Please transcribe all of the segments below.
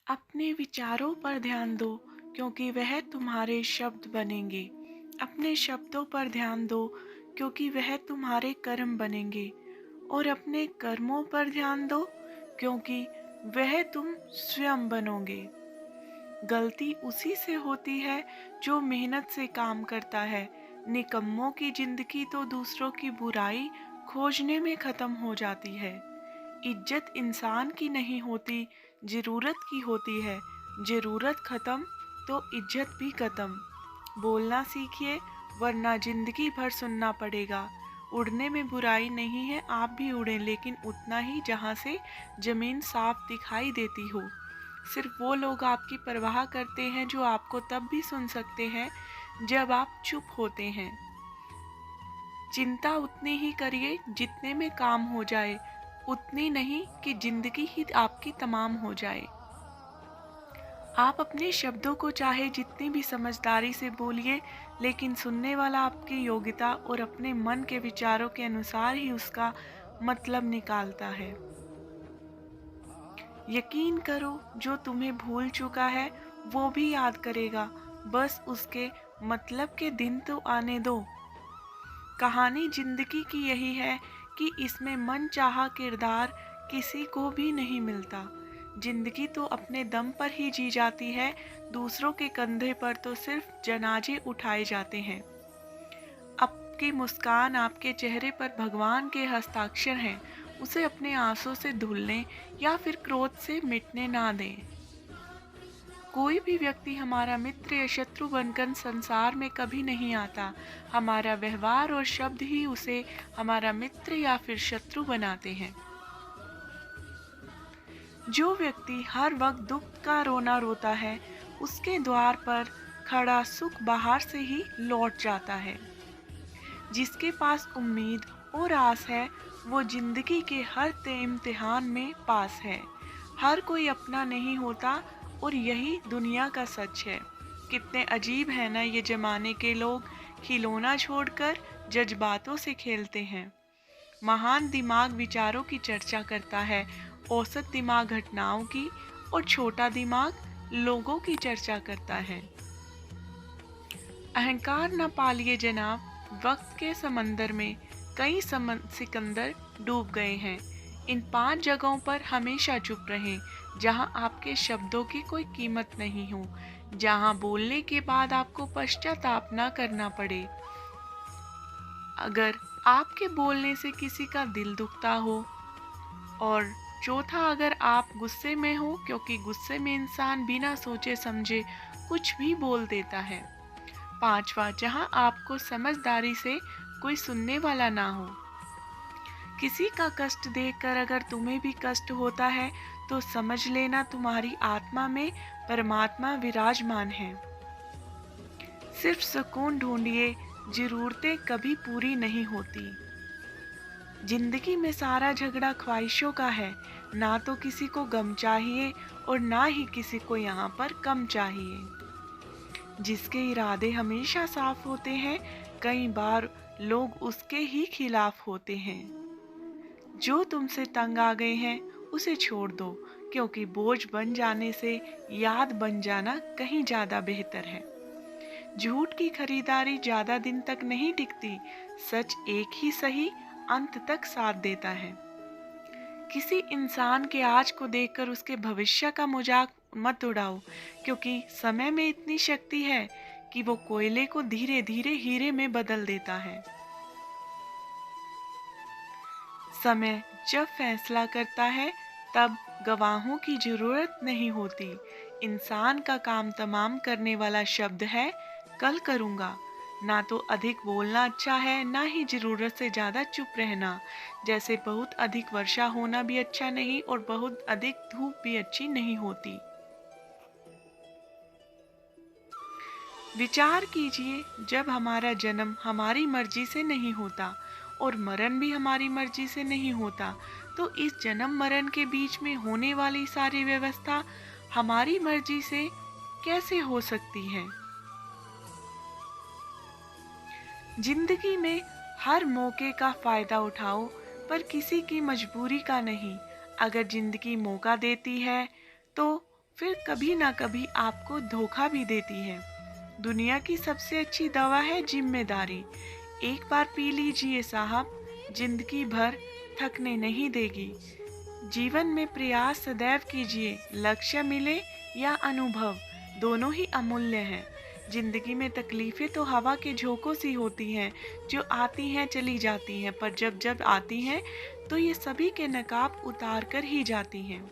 अपने विचारों पर ध्यान दो, क्योंकि वह तुम्हारे शब्द बनेंगे। अपने शब्दों पर ध्यान दो, क्योंकि वह तुम्हारे कर्म बनेंगे। और अपने कर्मों पर ध्यान दो, क्योंकि वह तुम स्वयं बनोगे। गलती उसी से होती है जो मेहनत से काम करता है। निकम्मों की जिंदगी तो दूसरों की बुराई खोजने में खत्म हो जाती है। इज्जत इंसान की नहीं होती, जरूरत की होती है। जरूरत खत्म तो इज्जत भी खत्म। बोलना सीखिए, वरना जिंदगी भर सुनना पड़ेगा। उड़ने में बुराई नहीं है, आप भी उड़ें, लेकिन उतना ही जहाँ से जमीन साफ दिखाई देती हो। सिर्फ वो लोग आपकी परवाह करते हैं जो आपको तब भी सुन सकते हैं जब आप चुप होते हैं। चिंता उतनी ही करिए जितने में काम हो जाए, उतनी नहीं कि जिंदगी ही आपकी तमाम हो जाए। आप अपने शब्दों को चाहे जितनी भी समझदारी से बोलिए, लेकिन सुनने वाला आपकी योग्यता और अपने मन के विचारों के अनुसार ही उसका मतलब निकालता है। यकीन करो, जो तुम्हें भूल चुका है वो भी याद करेगा। बस उसके मतलब के दिन तो आने दो। कहानी जिंदगी की यही है कि इसमें मन चाहा किरदार किसी को भी नहीं मिलता। जिंदगी तो अपने दम पर ही जी जाती है, दूसरों के कंधे पर तो सिर्फ जनाजे उठाए जाते हैं। आपकी मुस्कान, आपके चेहरे पर भगवान के हस्ताक्षर हैं, उसे अपने आंसू से धुलने या फिर क्रोध से मिटने ना दें। कोई भी व्यक्ति हमारा मित्र या शत्रु बनकर संसार में कभी नहीं आता। हमारा व्यवहार और शब्द ही उसे हमारा मित्र या फिर शत्रु बनाते हैं। जो व्यक्ति हर वक्त दुख का रोना रोता है, उसके द्वार पर खड़ा सुख बाहर से ही लौट जाता है। जिसके पास उम्मीद और आस है, वो जिंदगी के हर इम्तिहान में पास है। हर कोई अपना नहीं होता, और यही दुनिया का सच है। कितने अजीब है ना ये जमाने के लोग, खिलौना छोड़कर जज्बातों से खेलते हैं। महान दिमाग विचारों की चर्चा करता है, औसत दिमाग घटनाओं की, और छोटा दिमाग लोगों की चर्चा करता है। अहंकार न पालिए जनाब, वक्त के समंदर में कई सिकंदर डूब गए हैं। इन 5 जगहों पर हमेशा चुप रहें, जहां आपके शब्दों की कोई कीमत नहीं हो, जहां बोलने के बाद आपको पश्चाताप न करना पड़े। अगर आपके बोलने से किसी का दिल दुखता हो, और चौथा, अगर आप गुस्से में हो, क्योंकि गुस्से में इंसान बिना सोचे समझे कुछ भी बोल देता है। पांचवा, जहां आपको समझदारी से कोई सुनने वाला ना हो। किसी का कष्ट देखकर अगर तुम्हें भी कष्ट होता है, तो समझ लेना तुम्हारी आत्मा में परमात्मा विराजमान है। सिर्फ सुकून ढूंढिए, जरूरतें कभी पूरी नहीं होती। जिंदगी में सारा झगड़ा ख्वाहिशों का है, ना तो किसी को गम चाहिए और ना ही किसी को यहाँ पर कम चाहिए। जिसके इरादे हमेशा साफ होते हैं, कई बार लोग उसके ही खिलाफ होते हैं। जो तुमसे तंग आ गए हैं, उसे छोड़ दो, क्योंकि बोझ बन जाने से याद बन जाना कहीं ज्यादा बेहतर है। झूठ की खरीदारी ज्यादा दिन तक नहीं टिकती, सच एक ही सही अंत तक साथ देता है। किसी इंसान के आज को देखकर उसके भविष्य का मजाक मत उड़ाओ, क्योंकि समय में इतनी शक्ति है कि वो कोयले को धीरे धीरे हीरे में बदल देता है। समय जब फैसला करता है, तब गवाहों की जरूरत नहीं होती। इंसान का काम तमाम करने वाला शब्द है, कल करूँगा। ना तो अधिक बोलना अच्छा है, ना ही जरूरत से ज्यादा चुप रहना। जैसे बहुत अधिक वर्षा होना भी अच्छा नहीं, और बहुत अधिक धूप भी अच्छी नहीं होती। विचार कीजिए, जब हमारा जन्म हमारी मर्जी से नहीं होता और मरण भी हमारी मर्जी से नहीं होता, तो इस जन्म मरण के बीच में होने वाली सारी व्यवस्था हमारी मर्जी से कैसे हो सकती है। जिंदगी में हर मौके का फायदा उठाओ, पर किसी की मजबूरी का नहीं। अगर जिंदगी मौका देती है, तो फिर कभी ना कभी आपको धोखा भी देती है। दुनिया की सबसे अच्छी दवा है जिम्मेदारी। एक बार पी लीजिए साहब, जिंदगी भर थकने नहीं देगी। जीवन में प्रयास सदैव कीजिए, लक्ष्य मिले या अनुभव, दोनों ही अमूल्य हैं। जिंदगी में तकलीफें तो हवा के झोंकों सी होती हैं, जो आती हैं चली जाती हैं, पर जब जब आती हैं तो ये सभी के नकाब उतार कर ही जाती हैं।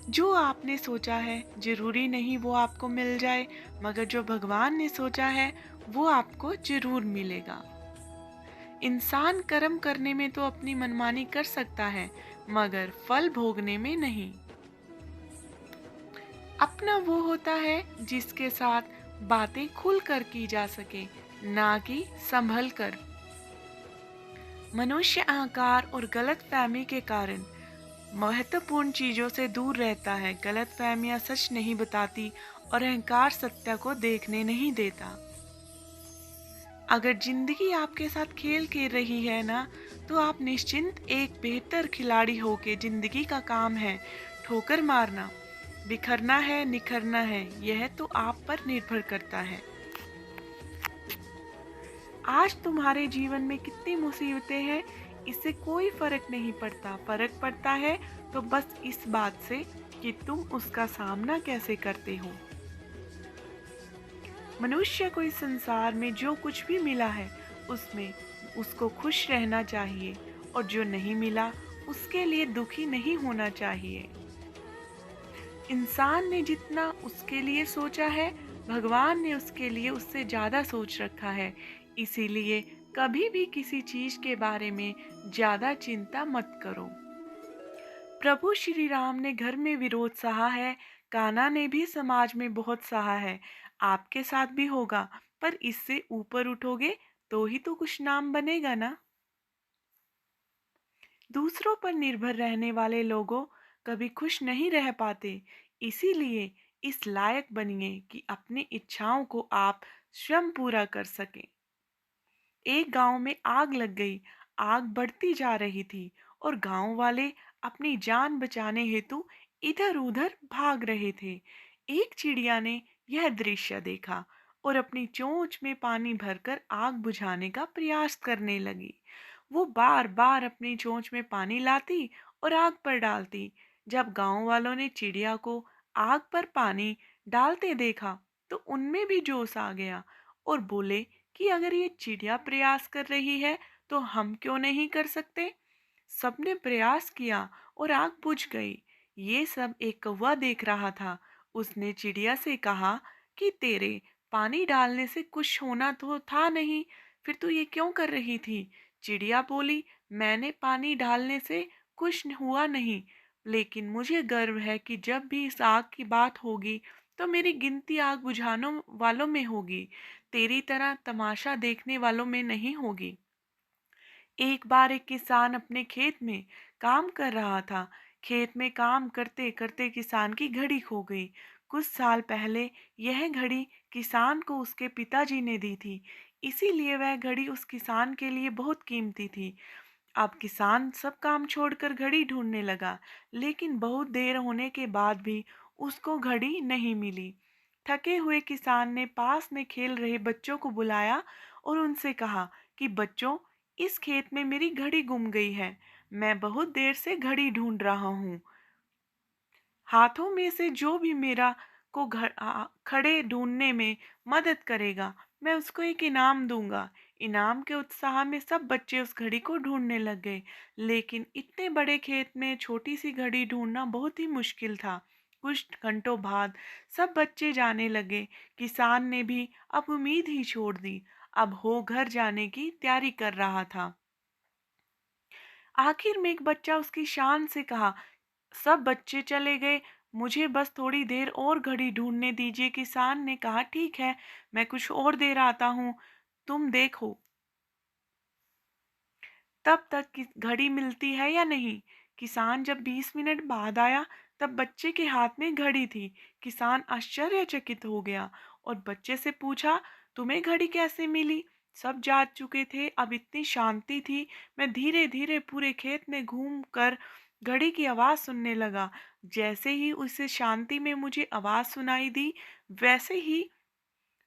जो आपने सोचा है जरूरी नहीं वो आपको मिल जाए, मगर जो भगवान ने सोचा है वो आपको जरूर मिलेगा। इंसान कर्म करने में तो अपनी मनमानी कर सकता है, मगर फल भोगने में नहीं। अपना वो होता है जिसके साथ बातें खुलकर की जा सके, ना कि संभल कर। मनुष्य अहंकार और गलतफहमी के कारण महत्वपूर्ण चीजों से दूर रहता है। गलतफहमियां सच नहीं बताती और अहंकार सत्य को देखने नहीं देता। अगर जिंदगी आपके साथ खेल खेल रही है ना, तो आप निश्चिंत एक बेहतर खिलाड़ी हो के जिंदगी का काम है ठोकर मारना। बिखरना है निखरना है, यह तो आप पर निर्भर करता है। आज तुम्हारे जीवन में कितनी मुसीबतें हैं, इससे कोई फर्क नहीं पड़ता। फर्क पड़ता है तो बस इस बात से कि तुम उसका सामना कैसे करते हो। मनुष्य को इस संसार में जो कुछ भी मिला है उसमें उसको खुश रहना चाहिए, और जो नहीं मिला उसके लिए दुखी नहीं होना चाहिए। इंसान ने जितना उसके लिए सोचा है, भगवान ने उसके लिए उससे ज्यादा सोच रखा है। इसीलिए कभी भी किसी चीज के बारे में ज्यादा चिंता मत करो। प्रभु श्री राम ने घर में विरोध सहा है, कान्हा ने भी समाज में बहुत सहा है। आपके साथ भी होगा, पर इससे ऊपर उठोगे तो ही तो कुछ नाम बनेगा ना। दूसरों पर निर्भर रहने वाले लोगों कभी खुश नहीं रह पाते। इसीलिए इस लायक बनिए कि अपनी इच्छाओं को आप स्वयं पूरा कर सकें। एक गांव में आग लग गई। आग बढ़ती जा रही थी और गांव वाले अपनी जान बचाने हेतु इधर उधर भाग रहे थे। एक चिड़िया ने यह दृश्य देखा और अपनी चोंच में पानी भरकर आग बुझाने का प्रयास करने लगी। वो बार बार अपनी चोंच में पानी लाती और आग पर डालती। जब गांव वालों ने चिड़िया को आग पर पानी डालते देखा तो उनमें भी जोश आ गया और बोले कि अगर ये चिड़िया प्रयास कर रही है तो हम क्यों नहीं कर सकते। सबने प्रयास किया और आग बुझ गई। ये सब एक कौवा देख रहा था। उसने चिड़िया से कहा कि तेरे पानी डालने से कुछ होना तो था नहीं, फिर तू ये क्यों कर रही थी। चिड़िया बोली, मैंने पानी डालने से कुछ हुआ नहीं, लेकिन मुझे गर्व है कि जब भी इस आग की बात होगी तो मेरी गिनती आग बुझाने वालों में होगी, तेरी तरह तमाशा देखने वालों में नहीं होगी। एक बार एक किसान अपने खेत में काम कर रहा था। खेत में काम करते करते किसान की घड़ी खो गई। कुछ साल पहले यह घड़ी किसान को उसके पिताजी ने दी थी, इसीलिए वह घड़ी उस किसान के लिए बहुत कीमती थी। अब किसान सब काम छोड़कर घड़ी ढूंढने लगा, लेकिन बहुत देर होने के बाद भी उसको घड़ी नहीं मिली। थके हुए किसान ने पास में खेल रहे बच्चों को बुलाया और उनसे कहा कि बच्चों, इस खेत में मेरी घड़ी गुम गई है। मैं बहुत देर से घड़ी ढूंढ रहा हूँ। हाथों में से जो भी मेरा को खड़े ढूंढने में मदद करेगा, मैं उसको एक इनाम दूंगा। इनाम के उत्साह में सब बच्चे उस घड़ी को ढूंढने लग गए, लेकिन इतने बड़े खेत में छोटी सी घड़ी ढूंढना बहुत ही मुश्किल था। कुछ घंटों बाद सब बच्चे जाने लगे। किसान ने भी अब उम्मीद ही छोड़ दी। अब हो घर जाने की तैयारी कर रहा था। आखिर में एक बच्चा उसकी शान से कहा, सब बच्चे चले गए, मुझे बस थोड़ी देर और घड़ी ढूंढने दीजिए। किसान ने कहा, ठीक है, मैं कुछ और देर आता हूँ, तुम देखो तब तक कि घड़ी मिलती है या नहीं। किसान जब 20 मिनट बाद आया तब बच्चे के हाथ में घड़ी थी। किसान आश्चर्यचकित हो गया और बच्चे से पूछा, तुम्हें घड़ी कैसे मिली। सब जाग चुके थे, अब इतनी शांति थी। मैं धीरे धीरे पूरे खेत में घूम कर घड़ी की आवाज़ सुनने लगा। जैसे ही उसे शांति में मुझे आवाज़ सुनाई दी, वैसे ही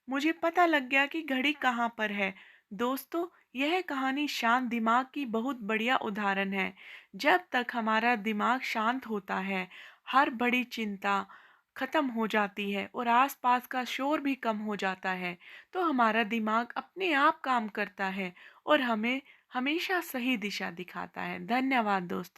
मुझे पता लग गया कि घड़ी कहाँ पर है। दोस्तों, यह कहानी शांत दिमाग की बहुत बढ़िया उदाहरण है। जब तक हमारा दिमाग शांत होता है, हर बड़ी चिंता खत्म हो जाती है और आसपास का शोर भी कम हो जाता है, तो हमारा दिमाग अपने आप काम करता है और हमें हमेशा सही दिशा दिखाता है। धन्यवाद दोस्तों।